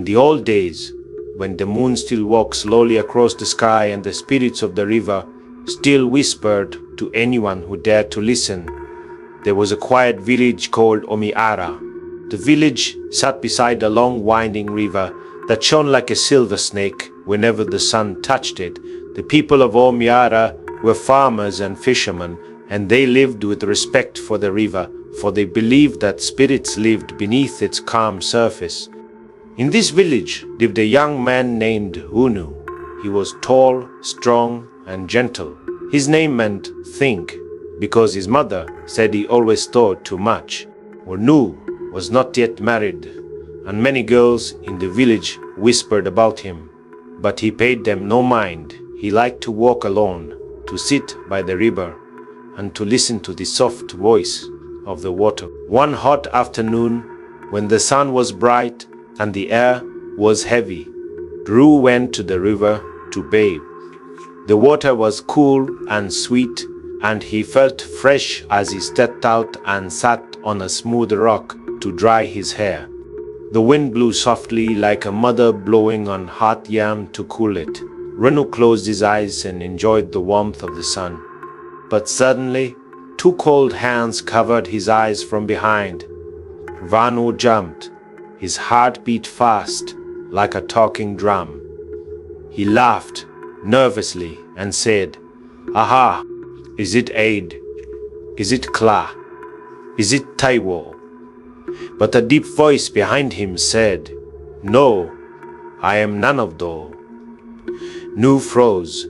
In the old days, when the moon still walked slowly across the sky and the spirits of the river still whispered to anyone who dared to listen, there was a quiet village called Omiara. The village sat beside a long winding river that shone like a silver snake whenever the sun touched it. The people of Omiara were farmers and fishermen, and they lived with respect for the river, for they believed that spirits lived beneath its calm surface. In this village lived a young man named Unu. He was tall, strong, and gentle. His name meant think, because his mother said he always thought too much. Unu was not yet married, and many girls in the village whispered about him, but he paid them no mind. He liked to walk alone, to sit by the river, and to listen to the soft voice of the water. One hot afternoon, when the sun was bright and the air was heavy, Drew went to the river to bathe. The water was cool and sweet, and he felt fresh as he stepped out and sat on a smooth rock to dry his hair. The wind blew softly like a mother blowing on hot yam to cool it. Renu closed his eyes and enjoyed the warmth of the sun. But suddenly, two cold hands covered his eyes from behind. Vanu jumped. His heart beat fast, like a talking drum. He laughed nervously and said, "Aha! Is it Aid? Is it Kla? Is it Taiwo?" But a deep voice behind him said, "No, I am none of those." Nu froze.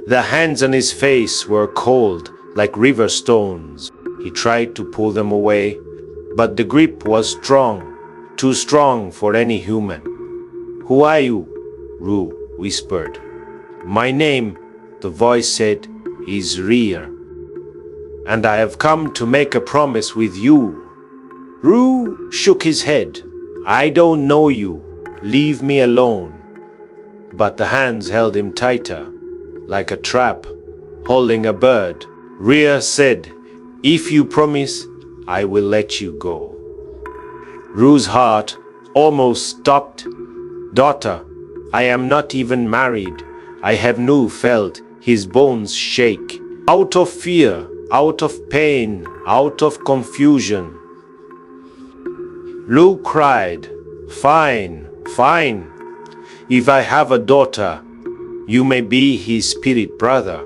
The hands on his face were cold, like river stones. He tried to pull them away, but the grip was strong, too strong for any human. "Who are you?" Ru whispered. "My name," the voice said, "is Rear, and I have come to make a promise with you." Ru shook his head. "I don't know you. Leave me alone." But the hands held him tighter, like a trap holding a bird. Rear said, "If you promise, I will let you go." Ru's heart almost stopped. "Daughter, I am not even married." I have Nu felt his bones shake. Out of fear, out of pain, out of confusion. Lu cried, "Fine, fine. If I have a daughter, you may be his spirit brother.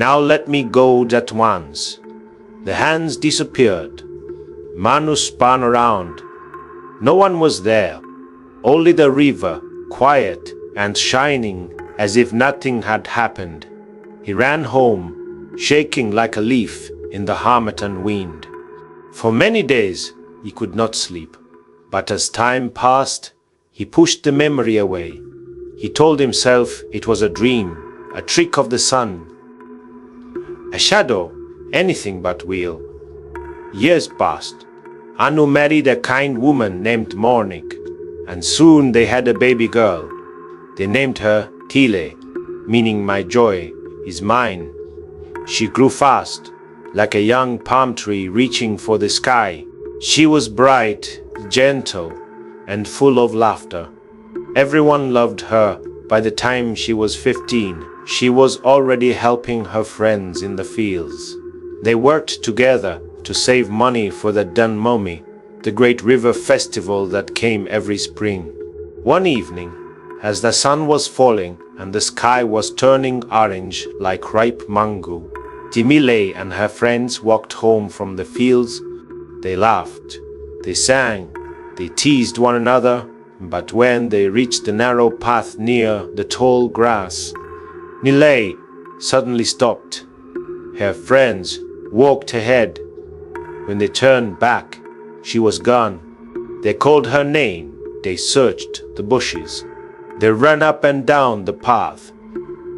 Now let me go at once." The hands disappeared. Manu spun around. No one was there, only the river, quiet and shining as if nothing had happened. He ran home, shaking like a leaf in the harmattan wind. For many days he could not sleep, but as time passed, he pushed the memory away. He told himself it was a dream, a trick of the sun, a shadow, anything but real. Years passed. Anu married a kind woman named Mornik, and soon they had a baby girl. They named her Tiele, meaning my joy is mine. She grew fast, like a young palm tree reaching for the sky. She was bright, gentle, and full of laughter. Everyone loved her. By the time she was 15, she was already helping her friends in the fields. They worked together to save money for the Dunmomi, the great river festival that came every spring. One evening, as the sun was falling and the sky was turning orange like ripe mango, Timile and her friends walked home from the fields. They laughed, they sang, they teased one another, but when they reached the narrow path near the tall grass, Nile suddenly stopped. Her friends walked ahead. When they turned back, she was gone. They called her name. They searched the bushes. They ran up and down the path,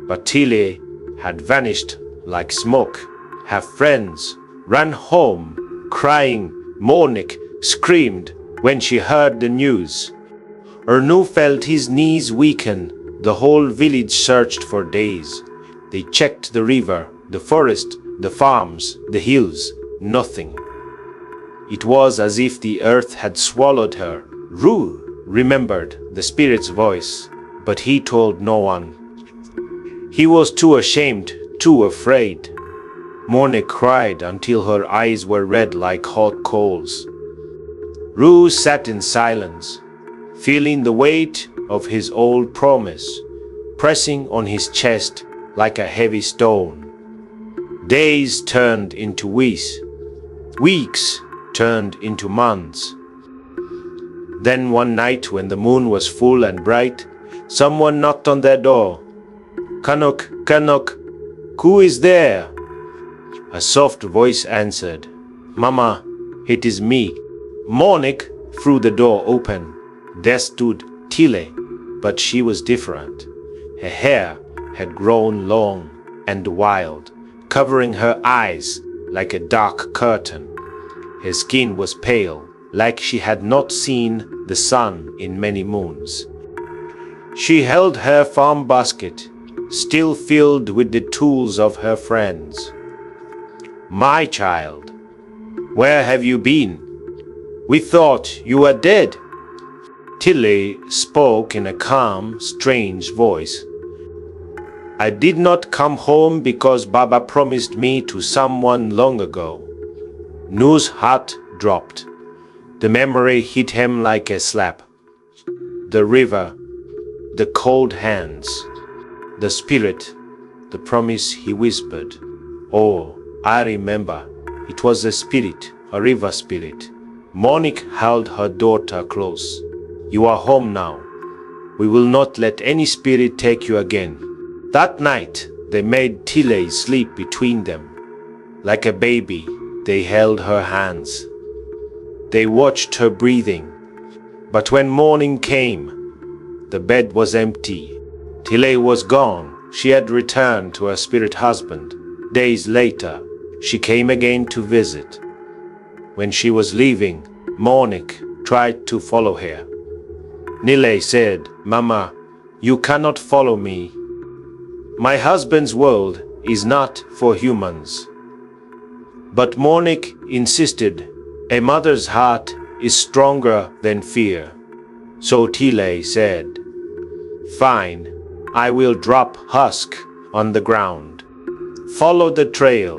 but Tiele had vanished like smoke. Her friends ran home, crying. Mornik screamed when she heard the news. Ernu felt his knees weaken. The whole village searched for days. They checked the river, the forest, the farms, the hills. Nothing. It was as if the earth had swallowed her. Ru remembered the spirit's voice, but he told no one. He was too ashamed, too afraid. Monik cried until her eyes were red like hot coals. Rue sat in silence, feeling the weight of his old promise pressing on his chest like a heavy stone. Days turned into weeks. Weeks turned into months. Then one night when the moon was full and bright, someone knocked on their door. "Kanok, Kanok, who is there?" A soft voice answered, "Mama, it is me." Monik threw the door open. There stood Tiele, but she was different. Her hair had grown long and wild, covering her eyes like a dark curtain. Her skin was pale, like she had not seen the sun in many moons. She held her farm basket, still filled with the tools of her friends. "My child, where have you been? We thought you were dead." Tiele spoke in a calm, strange voice. "I did not come home because Baba promised me to someone long ago." Nu's heart dropped. The memory hit him like a slap. The river, the cold hands, the spirit, the promise he whispered. "Oh, I remember. It was a spirit, a river spirit." Monik held her daughter close. "You are home now. We will not let any spirit take you again." That night, they made Tiele sleep between them. Like a baby, they held her hands. They watched her breathing. But when morning came, the bed was empty. Tiele was gone. She had returned to her spirit husband. Days later, she came again to visit. When she was leaving, Monik tried to follow her. Nile said, "Mama, you cannot follow me. My husband's world is not for humans." But Monik insisted, "A mother's heart is stronger than fear." So Tiele said, "Fine, I will drop husk on the ground. Follow the trail.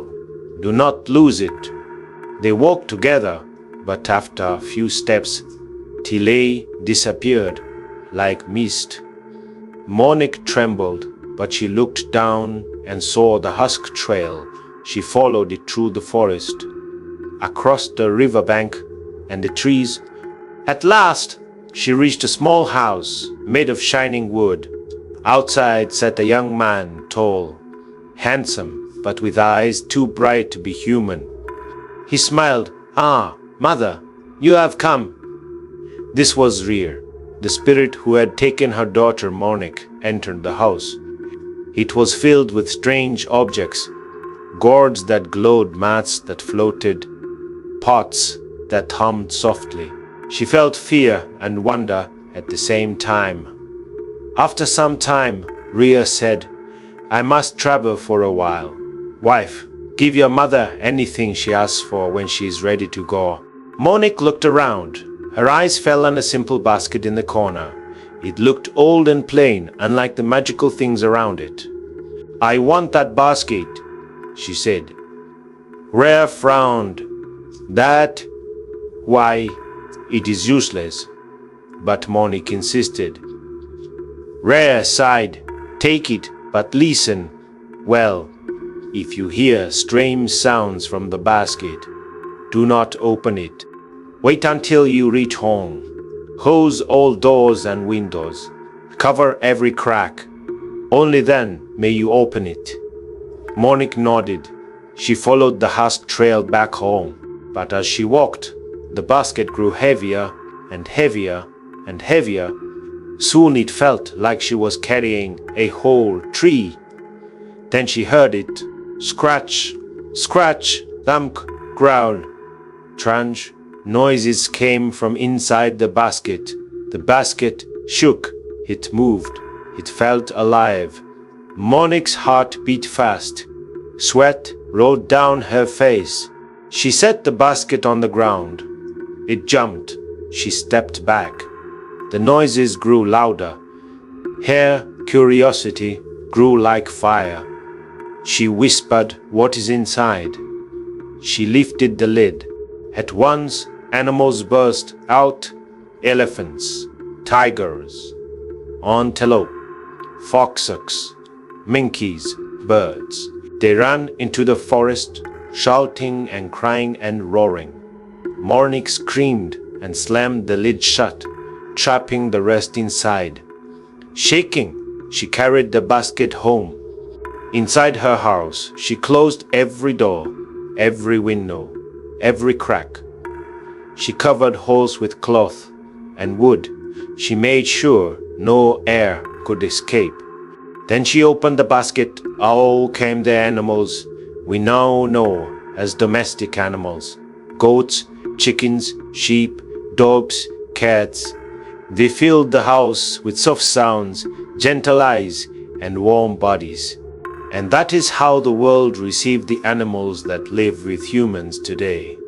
Do not lose it." They walked together, but after a few steps, Tiele disappeared like mist. Monik trembled, but she looked down and saw the husk trail. She followed it through the forest, across the riverbank and the trees. At last, she reached a small house made of shining wood. Outside sat a young man, tall, handsome, but with eyes too bright to be human. He smiled. "Ah, mother, you have come." This was Rear, the spirit who had taken her daughter Monik, entered the house. It was filled with strange objects, gourds that glowed, mats that floated, pots that hummed softly. She felt fear and wonder at the same time. After some time, Rhea said, "I must travel for a while. Wife, give your mother anything she asks for when she is ready to go." Monik looked around. Her eyes fell on a simple basket in the corner. It looked old and plain, unlike the magical things around it. "I want that basket," she said. Rhea frowned. "That? Why, it is useless." But Monik insisted. Rhea sighed. "Take it, but listen. Well, if you hear strange sounds from the basket, do not open it. Wait until you reach home. Close all doors and windows. Cover every crack. Only then may you open it." Monik nodded. She followed the husk trail back home. But as she walked, the basket grew heavier and heavier and heavier. Soon it felt like she was carrying a whole tree. Then she heard it. Scratch, scratch, thump, growl. Crunch. Noises came from inside the basket. The basket shook. It moved. It felt alive. Monik's heart beat fast. Sweat rolled down her face. She set the basket on the ground. It jumped. She stepped back. The noises grew louder. Her curiosity grew like fire. She whispered, "What is inside?" She lifted the lid. At once, animals burst out: elephants, tigers, antelope, foxes, monkeys, birds. They ran into the forest, shouting and crying and roaring. Morning screamed and slammed the lid shut, trapping the rest inside. Shaking, she carried the basket home. Inside her house, she closed every door, every window, every crack. She covered holes with cloth and wood. She made sure no air could escape. Then she opened the basket. Out came the animals we now know as domestic animals: goats, chickens, sheep, dogs, cats. They filled the house with soft sounds, gentle eyes, and warm bodies. And that is how the world received the animals that live with humans today.